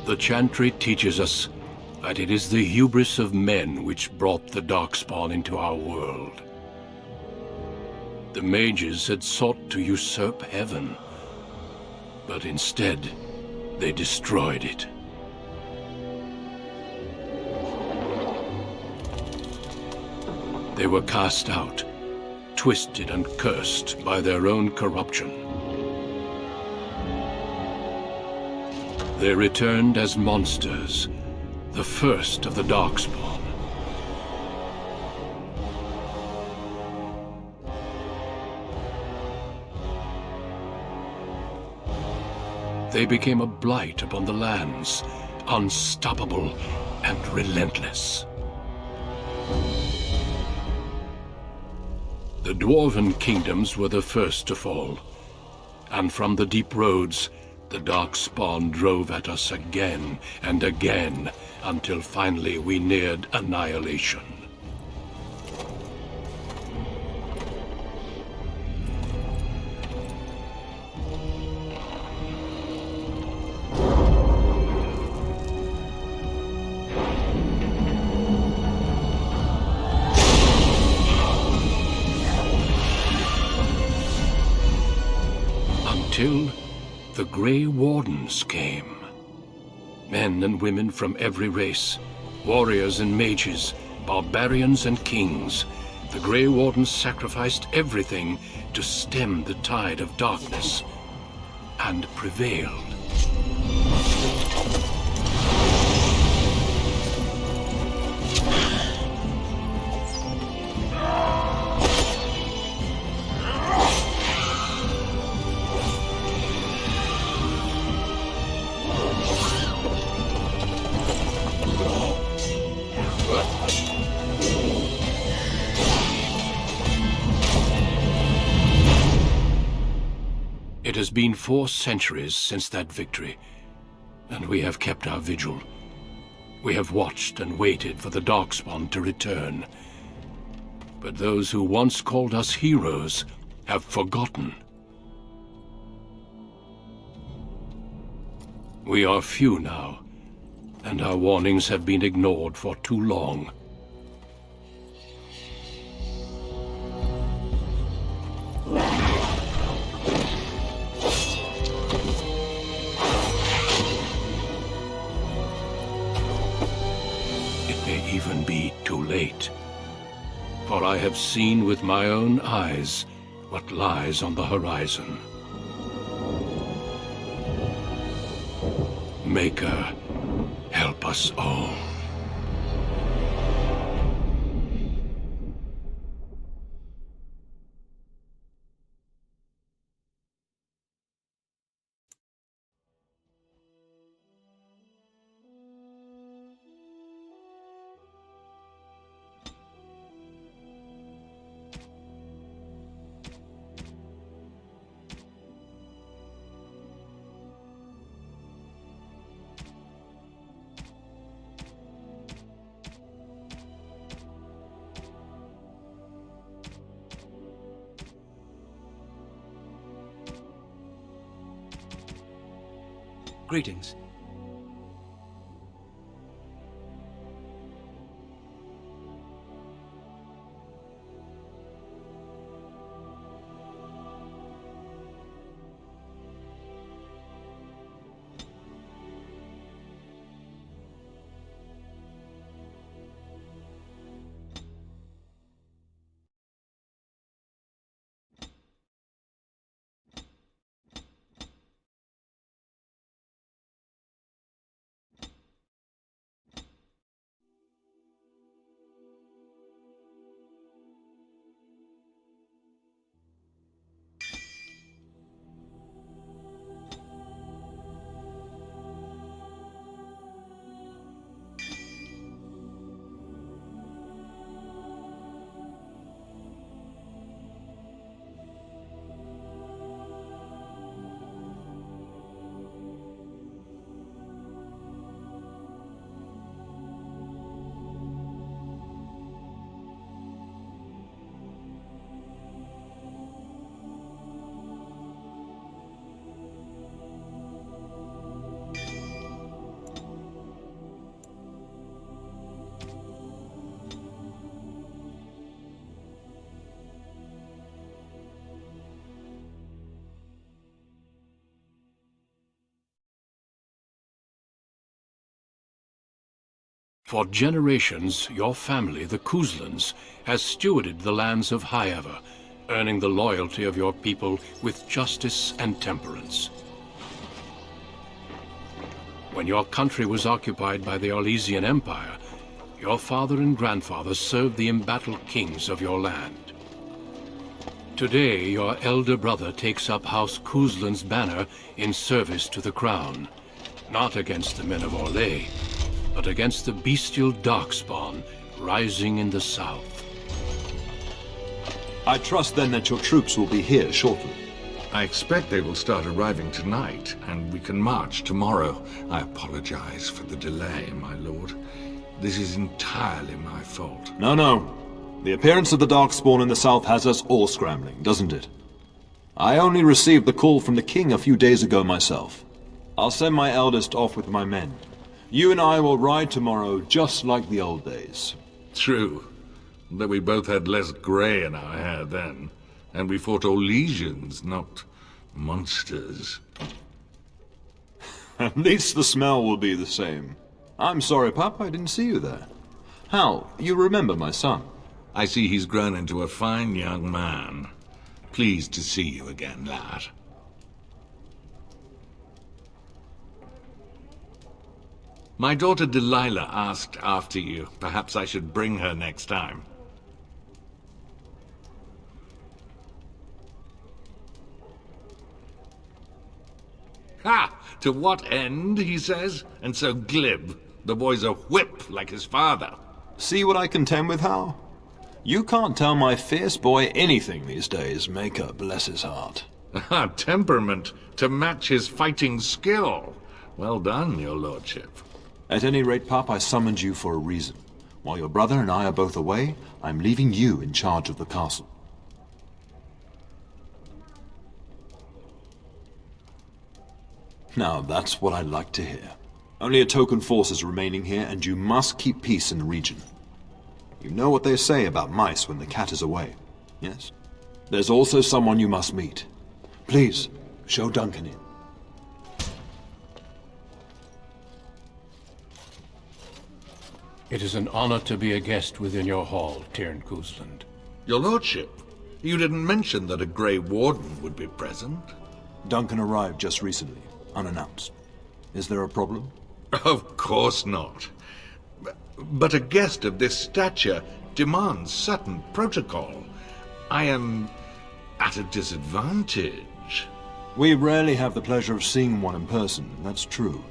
The Chantry teaches us that it is the hubris of men which brought the Darkspawn into our world. The mages had sought to usurp heaven, but instead they destroyed it. They were cast out, twisted and cursed by their own corruption. They returned as monsters, the first of the Darkspawn. They became a blight upon the lands, unstoppable and relentless. The Dwarven kingdoms were the first to fall, and from the deep roads, the Darkspawn drove at us again and again, until finally we neared annihilation. Until the Grey Wardens came. Men and women from every race, warriors and mages, barbarians and kings. The Grey Wardens sacrificed everything to stem the tide of darkness, and prevailed. It has been 4 centuries since that victory, and we have kept our vigil. We have watched and waited for the Darkspawn to return. But those who once called us heroes have forgotten. We are few now, and our warnings have been ignored for too long. Even be too late. For I have seen with my own eyes what lies on the horizon. Maker, help us all. Greetings. For generations, your family, the Kuzlans, has stewarded the lands of Highever, earning the loyalty of your people with justice and temperance. When your country was occupied by the Orlesian Empire, your father and grandfather served the embattled kings of your land. Today, your elder brother takes up House Kuzlan's banner in service to the crown, not against the men of Orlais, but against the bestial darkspawn rising in the south. I trust then that your troops will be here shortly. I expect they will start arriving tonight, and we can march tomorrow. I apologize for the delay, my lord. This is entirely my fault. No. The appearance of the Darkspawn in the south has us all scrambling, doesn't it? I only received the call from the king a few days ago myself. I'll send my eldest off with my men. You and I will ride tomorrow just like the old days. True, that we both had less grey in our hair then. And we fought Orlesians, not monsters. At least the smell will be the same. I'm sorry, Pap, I didn't see you there. Hal, you remember my son? I see he's grown into a fine young man. Pleased to see you again, lad. My daughter Delilah asked after you. Perhaps I should bring her next time. Ha! To what end, he says, and so glib. The boy's a whip like his father. See what I contend with, Hal? You can't tell my fierce boy anything these days, Maker bless his heart. Temperament to match his fighting skill. Well done, your lordship. At any rate, Pap, I summoned you for a reason. While your brother and I are both away, I'm leaving you in charge of the castle. Now, that's what I like to hear. Only a token force is remaining here, and you must keep peace in the region. You know what they say about mice when the cat is away, yes? There's also someone you must meet. Please, show Duncan in. It is an honor to be a guest within your hall, Tyrn Kuzland. Your lordship, you didn't mention that a Grey Warden would be present. Duncan arrived just recently, unannounced. Is there a problem? Of course not. But a guest of this stature demands certain protocol. I am at a disadvantage. We rarely have the pleasure of seeing one in person, that's true.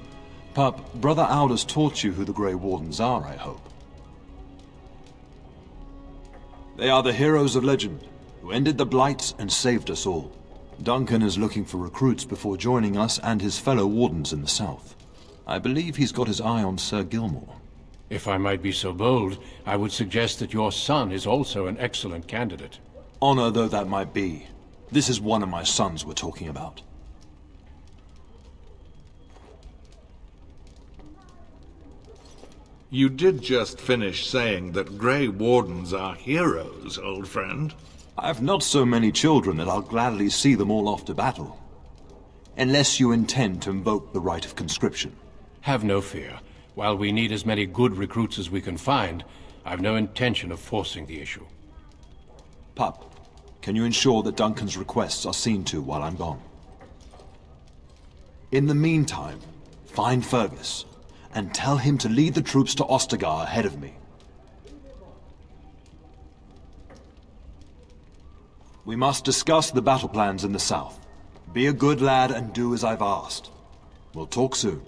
Pup, Brother Aldous taught you who the Grey Wardens are, I hope. They are the heroes of legend, who ended the Blights and saved us all. Duncan is looking for recruits before joining us and his fellow Wardens in the south. I believe he's got his eye on Sir Gilmore. If I might be so bold, I would suggest that your son is also an excellent candidate. Honor though that might be, this is one of my sons we're talking about. You did just finish saying that Grey Wardens are heroes, old friend. I've not so many children that I'll gladly see them all off to battle. Unless you intend to invoke the right of conscription. Have no fear. While we need as many good recruits as we can find, I've no intention of forcing the issue. Pup, can you ensure that Duncan's requests are seen to while I'm gone? In the meantime, find Fergus, and tell him to lead the troops to Ostagar ahead of me. We must discuss the battle plans in the south. Be a good lad and do as I've asked. We'll talk soon.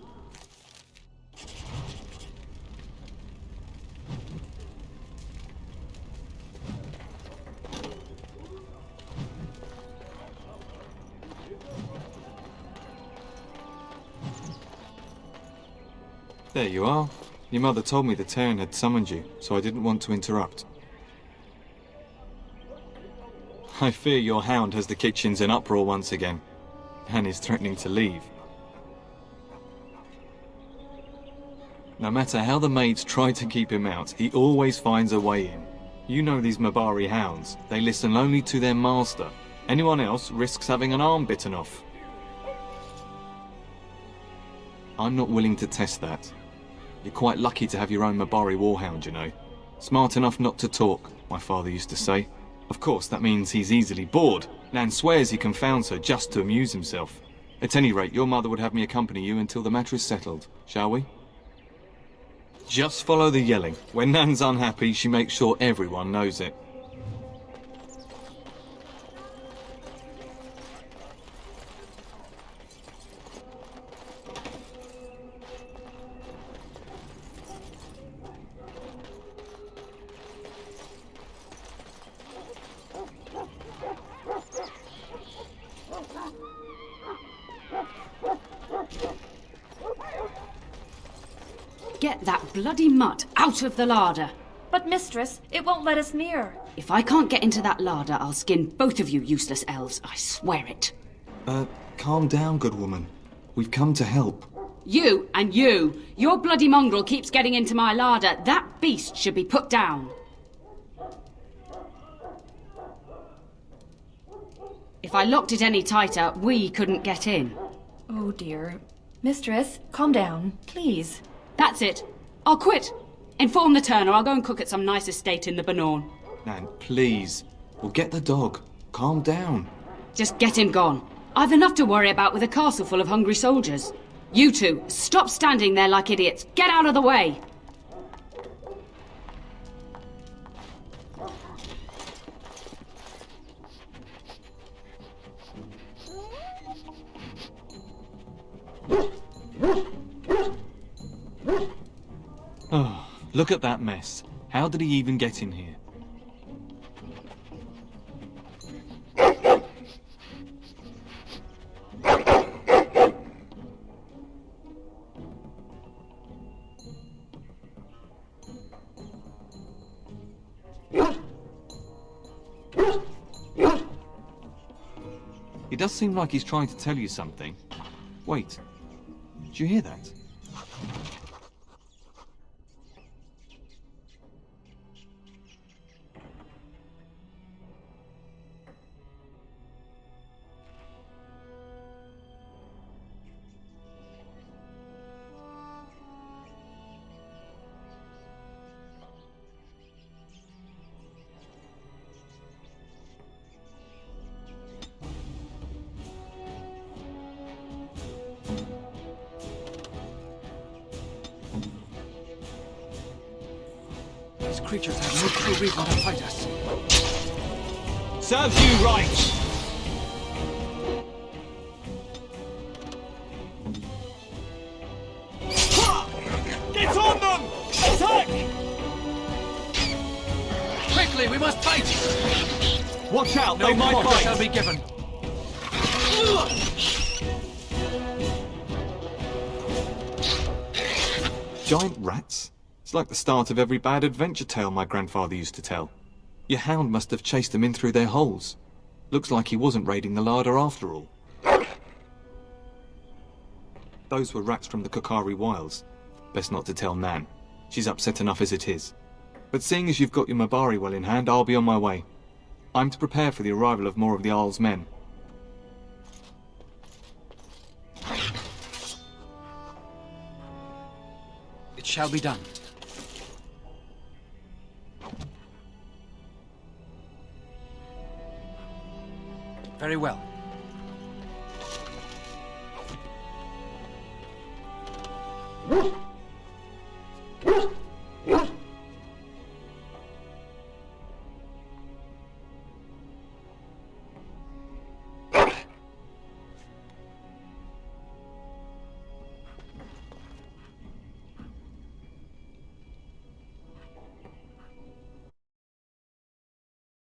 There you are. Your mother told me the Terran had summoned you, so I didn't want to interrupt. I fear your hound has the kitchens in uproar once again, and is threatening to leave. No matter how the maids try to keep him out, he always finds a way in. You know these Mabari hounds. They listen only to their master. Anyone else risks having an arm bitten off. I'm not willing to test that. You're quite lucky to have your own Mabari warhound, you know. Smart enough not to talk, my father used to say. Of course, that means he's easily bored. Nan swears he confounds her just to amuse himself. At any rate, your mother would have me accompany you until the matter is settled, shall we? Just follow the yelling. When Nan's unhappy, she makes sure everyone knows it. Get that bloody mutt out of the larder. But mistress, it won't let us near. If I can't get into that larder, I'll skin both of you useless elves, I swear it. Calm down, good woman. We've come to help. You and you! Your bloody mongrel keeps getting into my larder. That beast should be put down. If I locked it any tighter, we couldn't get in. Oh dear. Mistress, calm down, please. That's it. I'll quit. Inform the turner. I'll go and cook at some nice estate in the Banorn. Nan, please. We'll get the dog. Calm down. Just get him gone. I've enough to worry about with a castle full of hungry soldiers. You two, stop standing there like idiots. Get out of the way. Oh, look at that mess. How did he even get in here? He does seem like he's trying to tell you something. Wait, did you hear that? These creatures have no true reason to fight us. Serves you right! Get on them! Attack! Quickly, we must fight! Watch out, No they might quarter bite! shall be given. Giant rats? It's like the start of every bad adventure tale my grandfather used to tell. Your hound must have chased them in through their holes. Looks like he wasn't raiding the larder after all. Those were rats from the Kokari Wilds. Best not to tell Nan. She's upset enough as it is. But seeing as you've got your Mabari well in hand, I'll be on my way. I'm to prepare for the arrival of more of the Isle's men. It shall be done. Very well. Woof!